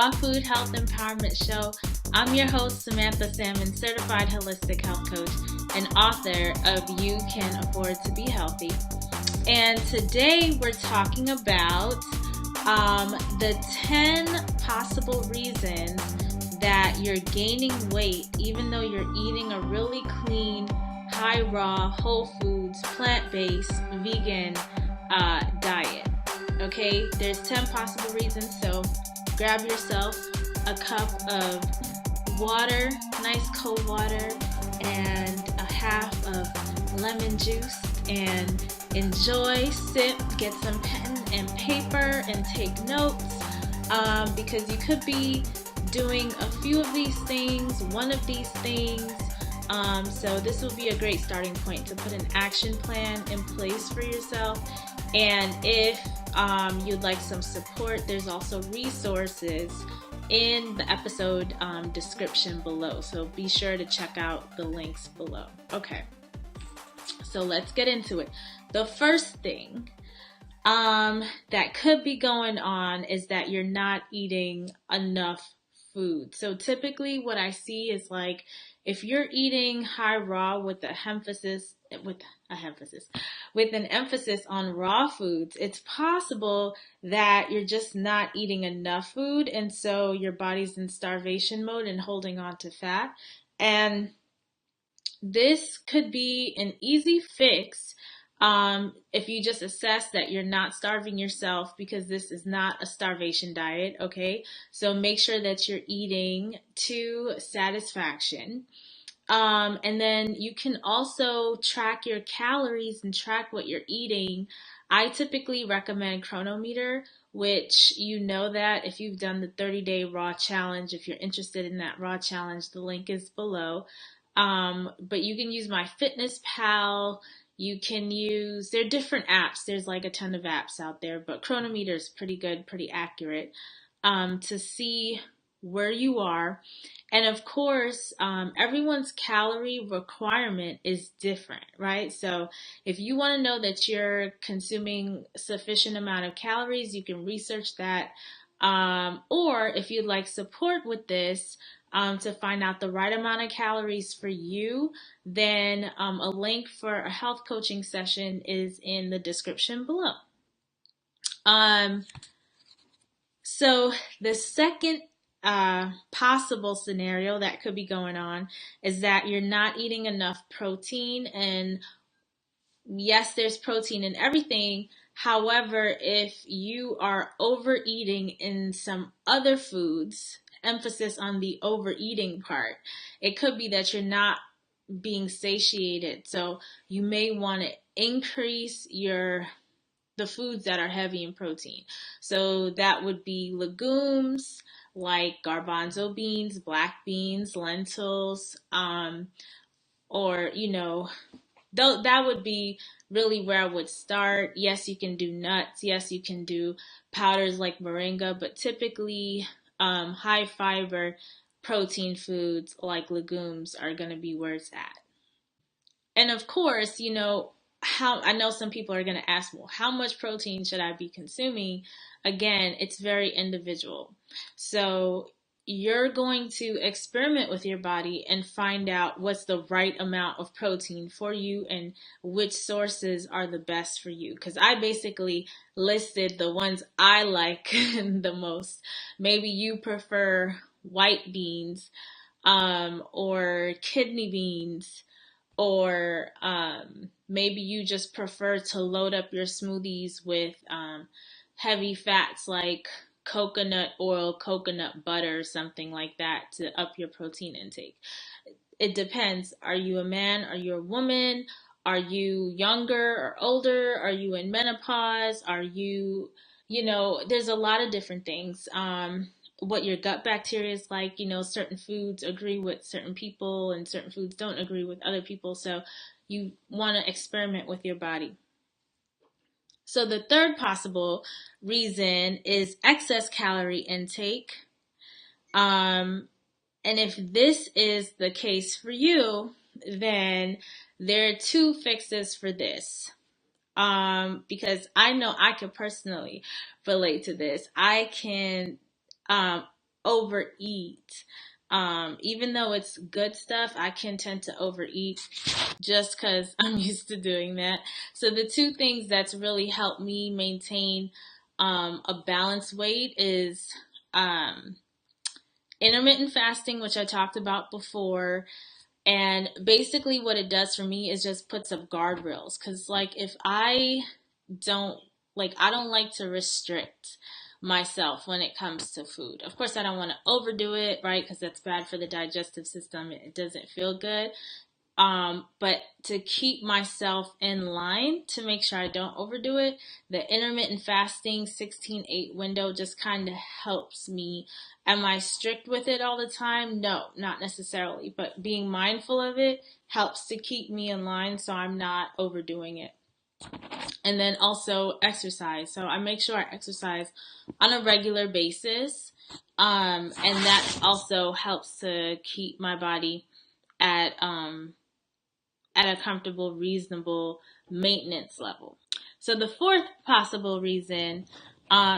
Raw Food Health Empowerment Show. I'm your host, Samantha Salmon, certified holistic health coach and author of You Can Afford to Be Healthy. And today we're talking about the 10 possible reasons that you're gaining weight even though you're eating a really clean, high raw, whole foods, plant-based, vegan diet. Okay, there's 10 possible reasons, so grab yourself a cup of water, nice cold water, and a half of lemon juice, and enjoy, sip, get some pen and paper and take notes, because you could be doing a few of these things, one of these things. So this will be a great starting point to put an action plan in place for yourself. And if you'd like some support, there's also resources in the episode description below. So be sure to check out the links below. Okay, so let's get into it. The first thing that could be going on is that you're not eating enough food. So typically what I see is like, if you're eating high raw with an emphasis on raw foods, it's possible that you're just not eating enough food, and so your body's in starvation mode and holding on to fat. And this could be an easy fix if you just assess that you're not starving yourself, because this is not a starvation diet, okay? So make sure that you're eating to satisfaction. And then you can also track your calories and track what you're eating. I typically recommend Chronometer, which you know that if you've done the 30-day raw challenge, if you're interested in that raw challenge, the link is below. But you can use MyFitnessPal. You can use, there are different apps. There's like a ton of apps out there, but Chronometer is pretty good, pretty accurate, to see where you are. And of course, everyone's calorie requirement is different, right? So if you want to know that you're consuming sufficient amount of calories, you can research that. Or if you'd like support with this, to find out the right amount of calories for you, then a link for a health coaching session is in the description below. So the second possible scenario that could be going on is that you're not eating enough protein. And yes, there's protein in everything. However, if you are overeating in some other foods, emphasis on the overeating part, it could be that you're not being satiated. So you may want to increase the foods that are heavy in protein. So that would be legumes like garbanzo beans, black beans, lentils, or, that would be really where I would start. Yes, you can do nuts. Yes, you can do powders like moringa, but typically high fiber protein foods like legumes are going to be where it's at. And of course, I know some people are going to ask, well, how much protein should I be consuming? Again, it's very individual. So you're going to experiment with your body and find out what's the right amount of protein for you and which sources are the best for you. Because I basically listed the ones I like the most. Maybe you prefer white beans, or kidney beans, or maybe you just prefer to load up your smoothies with heavy fats like coconut oil, coconut butter, something like that to up your protein intake. It depends. Are you a man? Are you a woman? Are you younger or older? Are you in menopause? Are you, there's a lot of different things. What your gut bacteria is like, certain foods agree with certain people and certain foods don't agree with other people. So you want to experiment with your body. So the third possible reason is excess calorie intake. And if this is the case for you, then there are two fixes for this. Because I know I could personally relate to this. I can overeat. Even though it's good stuff, I can tend to overeat just because I'm used to doing that. So the two things that's really helped me maintain a balanced weight is um, intermittent fasting, which I talked about before. And basically, what it does for me is just puts up guardrails. Because, like, if don't, I don't like to restrict myself when it comes to food. Of course, I don't want to overdo it, right? Because that's bad for the digestive system. It doesn't feel good. But to keep myself in line to make sure I don't overdo it, the intermittent fasting 16-8 window just kind of helps me. Am I strict with it all the time? No, not necessarily, but being mindful of it helps to keep me in line so I'm not overdoing it. And then also exercise. So I make sure I exercise on a regular basis. And that also helps to keep my body at a comfortable, reasonable maintenance level. So the fourth possible reason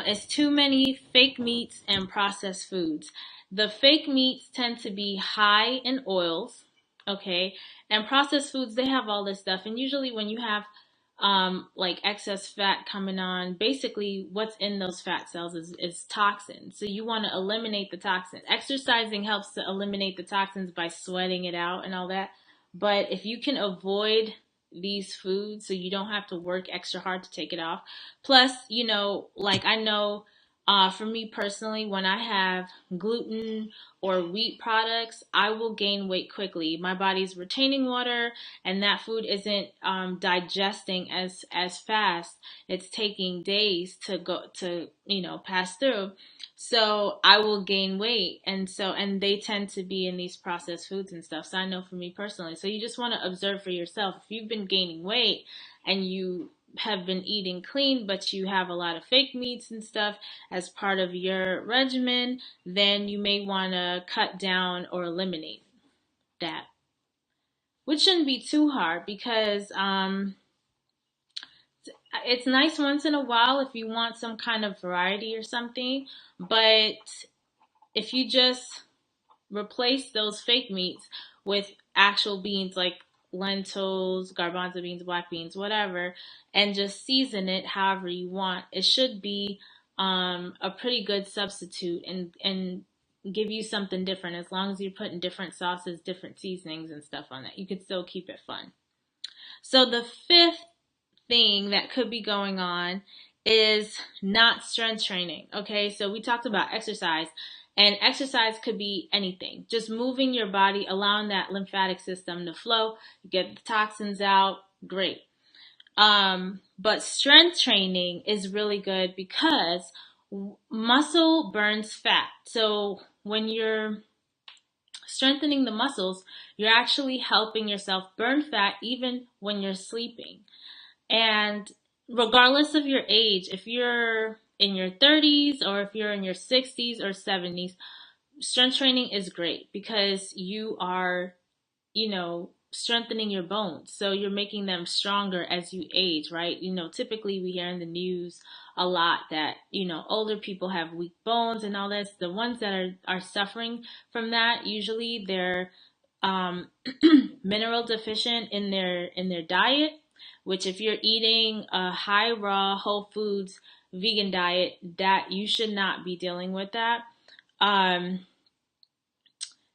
is too many fake meats and processed foods. The fake meats tend to be high in oils, okay, and processed foods, they have all this stuff. And usually when you have like excess fat coming on, basically what's in those fat cells is toxins. So you want to eliminate the toxins. Exercising helps to eliminate the toxins by sweating it out and all that. But if you can avoid these foods so you don't have to work extra hard to take it off. Plus, like I know for me personally, when I have gluten or wheat products, I will gain weight quickly. My body's retaining water, and that food isn't digesting as fast. It's taking days to go to pass through. So I will gain weight, and they tend to be in these processed foods and stuff. So I know for me personally. So you just want to observe for yourself. If you've been gaining weight and you have been eating clean, but you have a lot of fake meats and stuff as part of your regimen, then you may want to cut down or eliminate that. Which shouldn't be too hard because it's nice once in a while if you want some kind of variety or something, but if you just replace those fake meats with actual beans like lentils, garbanzo beans, black beans, whatever, and just season it however you want, it should be a pretty good substitute and give you something different. As long as you're putting different sauces, different seasonings and stuff on that, you can still keep it fun. So the fifth thing that could be going on is not strength training. Okay, so we talked about exercise, and exercise could be anything. Just moving your body, allowing that lymphatic system to flow, get the toxins out, great. But strength training is really good because muscle burns fat. So when you're strengthening the muscles, you're actually helping yourself burn fat even when you're sleeping. And regardless of your age, if you're in your 30s or if you're in your 60s or 70s, strength training is great because you are, strengthening your bones. So you're making them stronger as you age, right? Typically we hear in the news a lot that, older people have weak bones and all this. The ones that are suffering from that, usually they're mineral deficient in their diet, which if you're eating a high raw whole foods vegan diet, that you should not be dealing with that.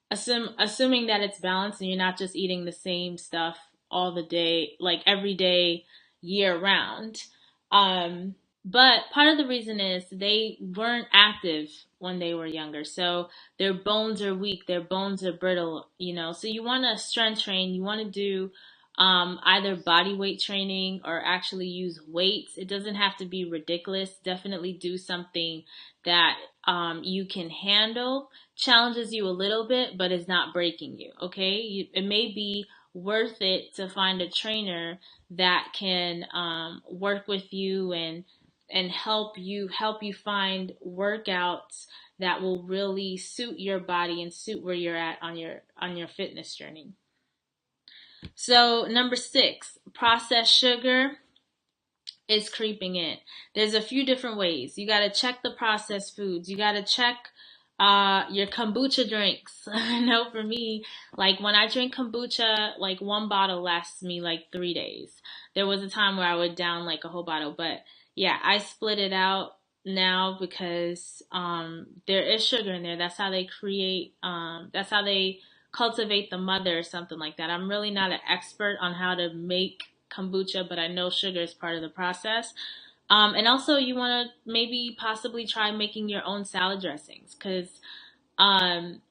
Assuming that it's balanced and you're not just eating the same stuff all the day, like every day, year round. But part of the reason is they weren't active when they were younger. So their bones are weak, their bones are brittle, So you want to strength train, you want to do either body weight training or actually use weights. It doesn't have to be ridiculous. Definitely do something that you can handle, challenges you a little bit, but is not breaking you. Okay, it may be worth it to find a trainer that can work with you and help you find workouts that will really suit your body and suit where you're at on your fitness journey. So number 6, processed sugar is creeping in. There's a few different ways. You got to check the processed foods. You got to check Your kombucha drinks. I know for me, like when I drink kombucha, like one bottle lasts me like 3 days. There was a time where I would down like a whole bottle, but yeah, I split it out now because there is sugar in there. That's how they create that's how they cultivate the mother or something like that. I'm really not an expert on how to make kombucha, but I know sugar is part of the process. And also, you want to maybe possibly try making your own salad dressings because, um,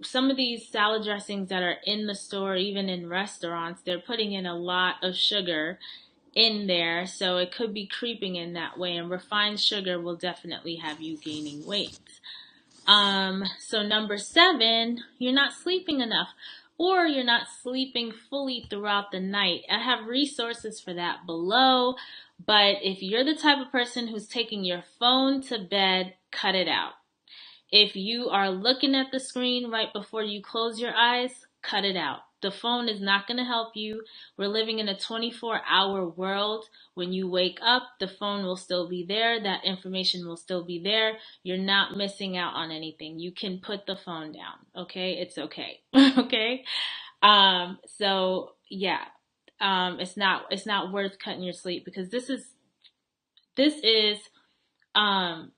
some of these salad dressings that are in the store, even in restaurants, they're putting in a lot of sugar in there. So it could be creeping in that way. And refined sugar will definitely have you gaining weight. So number 7, you're not sleeping enough or you're not sleeping fully throughout the night. I have resources for that below, but if you're the type of person who's taking your phone to bed, cut it out. If you are looking at the screen right before you close your eyes, cut it out. The phone is not going to help you. We're living in a 24-hour world. When you wake up, the phone will still be there. That information will still be there. You're not missing out on anything. You can put the phone down. Okay? It's okay. Okay? So yeah. It's not worth cutting your sleep because this is um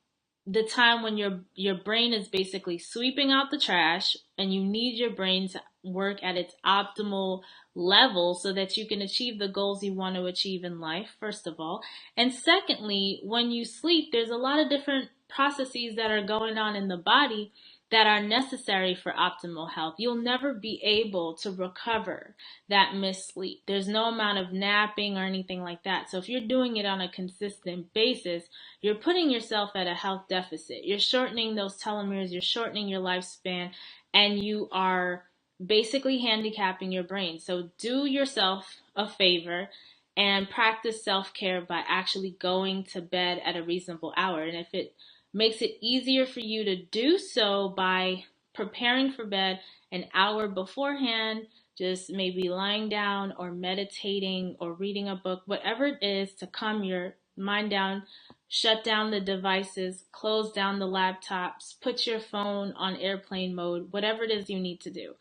the time when your brain is basically sweeping out the trash and you need your brain to work at its optimal level so that you can achieve the goals you want to achieve in life, first of all. And secondly, when you sleep, there's a lot of different processes that are going on in the body that are necessary for optimal health. You'll never be able to recover that missed sleep. There's no amount of napping or anything like that. So if you're doing it on a consistent basis, you're putting yourself at a health deficit. You're shortening those telomeres, you're shortening your lifespan, and you are basically handicapping your brain. So do yourself a favor and practice self-care by actually going to bed at a reasonable hour. And if it makes it easier for you to do so by preparing for bed an hour beforehand, just maybe lying down or meditating or reading a book, whatever it is to calm your mind down, shut down the devices, close down the laptops, put your phone on airplane mode, whatever it is you need to do,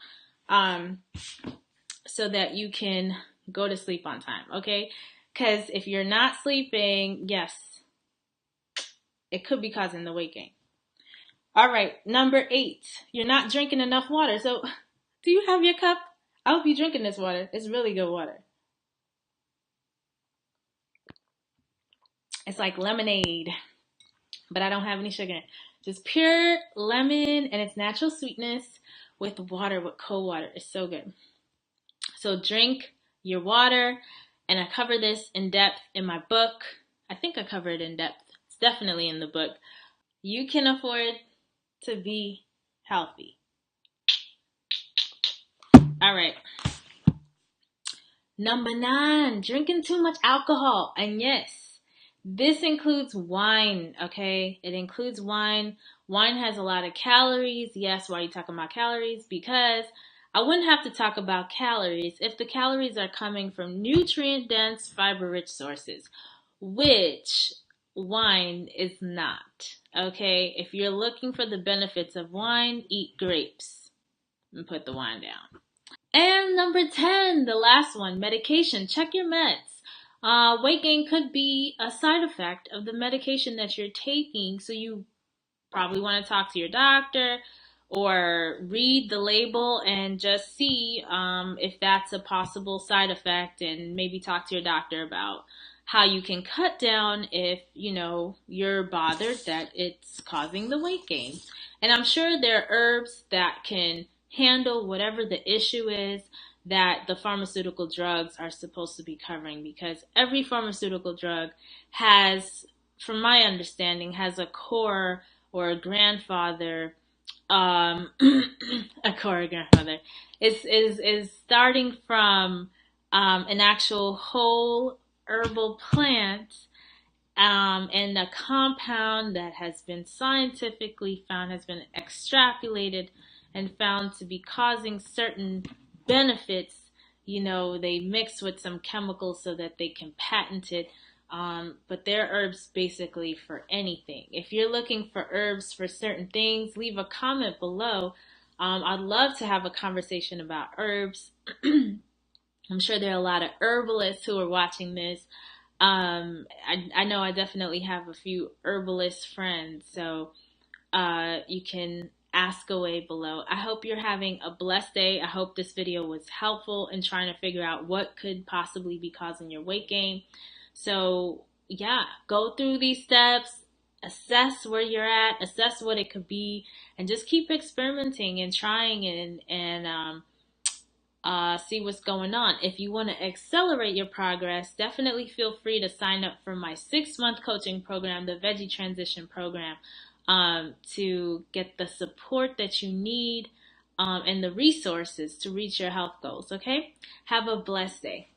um, so that you can go to sleep on time, okay? Because if you're not sleeping, yes, it could be causing the weight gain. All right, number 8, you're not drinking enough water. So, do you have your cup? I hope you're drinking this water. It's really good water. It's like lemonade, but I don't have any sugar in it. Just pure lemon and its natural sweetness with water, with cold water. It's so good. So drink your water, and I cover this in depth in my book. I think I cover it in depth. It's definitely in the book. You can afford to be healthy. All right. Number 9, drinking too much alcohol. And yes, this includes wine, okay? It includes wine. Wine has a lot of calories. Yes, why are you talking about calories? Because I wouldn't have to talk about calories if the calories are coming from nutrient-dense, fiber-rich sources, which wine is not, okay? If you're looking for the benefits of wine, eat grapes and put the wine down. And number 10, the last one, medication. Check your meds. Weight gain could be a side effect of the medication that you're taking, so you probably want to talk to your doctor or read the label and just see if that's a possible side effect, and maybe talk to your doctor about how you can cut down if you're bothered that it's causing the weight gain. And I'm sure there are herbs that can handle whatever the issue is that the pharmaceutical drugs are supposed to be covering, because every pharmaceutical drug has, from my understanding, has a core or a grandfather, a core grandfather is starting from an actual whole herbal plant, and a compound that has been scientifically found, has been extrapolated and found to be causing certain benefits. They mix with some chemicals so that they can patent it. But there are herbs basically for anything. If you're looking for herbs for certain things, leave a comment below. I'd love to have a conversation about herbs. I'm sure there are a lot of herbalists who are watching this. I know I definitely have a few herbalist friends, so you can ask away below. I hope you're having a blessed day. I hope this video was helpful in trying to figure out what could possibly be causing your weight gain. So yeah, go through these steps, assess where you're at, assess what it could be, and just keep experimenting and trying and see what's going on. If you want to accelerate your progress, definitely feel free to sign up for my 6-month coaching program, the Veggie Transition Program, to get the support that you need and the resources to reach your health goals. Okay? Have a blessed day.